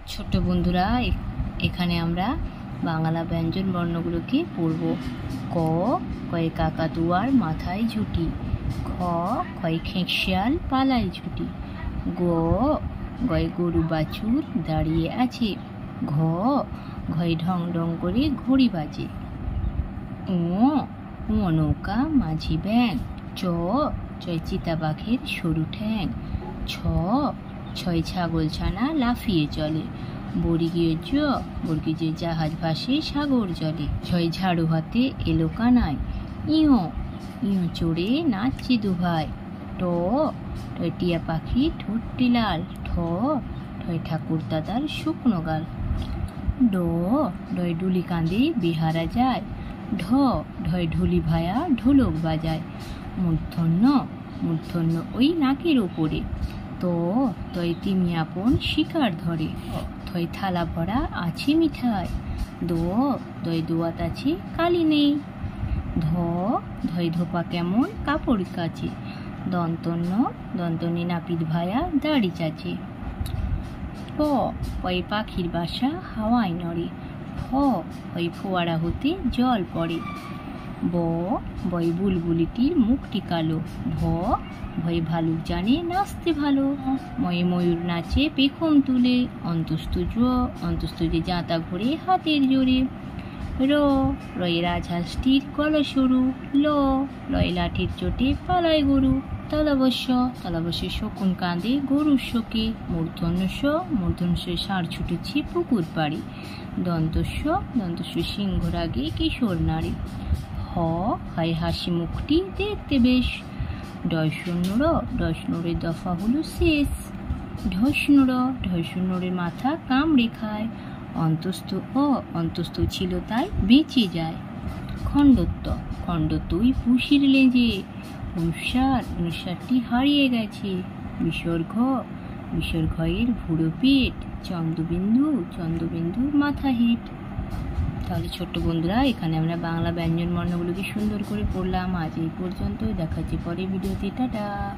ছোট বন্ধুরা, এখানে আমরা বাংলা ব্যঞ্জন বর্ণগুলোকে পড়ব। ক, কয়ে কাকাতুয়ার মাথায় ঝুঁটি। খ, কয়ে খেঁকশিয়াল পালায় ছুটি। গ, গয়ে গরু বাছুর দাঁড়িয়ে আছে। ঘ, ঘয়ে ঢং ঢং করে ঘড়ি বাজে। ও, নৌকা মাঝি ব্যাং। চ, চয় চিতা বাঘের সরু ঠ্যাং। ছ, ছয় ছাগল ছানা লাফিয়ে চলে। বর্গীয় জ, বর্গীয় জাহাজ ভাসে সাগর জলে। ছয় ঝাড়ু হাতে এলো কানায়। ইয়, ইয় চড়ে নাচছে দুভাই। ট, টয় টিয়া পাখি ঠোঁটটি লাল। ঠ, ঠয় ঠাকুর দাদার শুকনো গাল। ড, ডয় ডুলি কাঁদে বিহারা যায়। ঢ, ঢয় ঢুলি ভায়া ঢোলক বাজায়। মূর্ধন্য, মূর্ধন্য ওই নাকের ওপরে। ত, তয় তিমি আপন শিকার ধরে। থয় থালা ভরা আছে মিঠাই। দ, দয় দোয়াত আছে কালি নেই। ধ, ধয় ধোপা কেমন কাপড় কাচে। দন্তন্য, দন্তনী নাপিত ভায়া দাড়ি চাচে। প, পয়ে পাখির বাসা হাওয়ায় নড়ে। ফ, হয় ফোয়ারা হতে জল পড়ে। ব, বয় বুলবুলিটির মুখটি কালো। ভ, ভয়ে ভালুক জানে নাচতে ভালো। ময়ে ময়ূর নাচে পেখম তুলে। অন্তস্থ যে জাঁতা ঘোরে হাতের জোরে। র, রয়ে রাজহাঁসটির গলা সরু। ল, লয়ে লাঠির চোটে পালায় গরু। তালাবস্য, তালাবস্যে শকুন কাঁদে গরুর শোকে। মূর্ধন্য স, মূর্ধন্য ষাঁড় ছুটেছে পুকুর পাড়ে। দন্তস্ব, দন্তস্ব সিংহ রাগে কিশোর নারী। হ, হয় হাসি মুখটি দেখতে বেশ। ডয়শূন্য র, ডয়শূন্যের দফা হলো শেষ। ঢয়শূন্য র, ঢয়শূন্যের মাথা কামড়ে খায়। অন্তস্থ অ, অন্তস্থ ছিল তাই বেঁচে যায়। খণ্ডত্ব, খণ্ডত্ব ওই পুষির লেজে। অনুসার, অনুসারটি হারিয়ে গেছে। বিসর্গ, বিসর্গয়ের ভুড়ো পেট। চন্দ্রবিন্দু, চন্দ্রবিন্দুর মাথা হেঁট। তাহলে ছোট্ট বন্ধুরা, এখানে আমরা বাংলা ব্যঞ্জন বর্ণগুলোকে সুন্দর করে পড়লাম। আজ এই পর্যন্ত, দেখা হচ্ছে পরের ভিডিওতে। টাটা।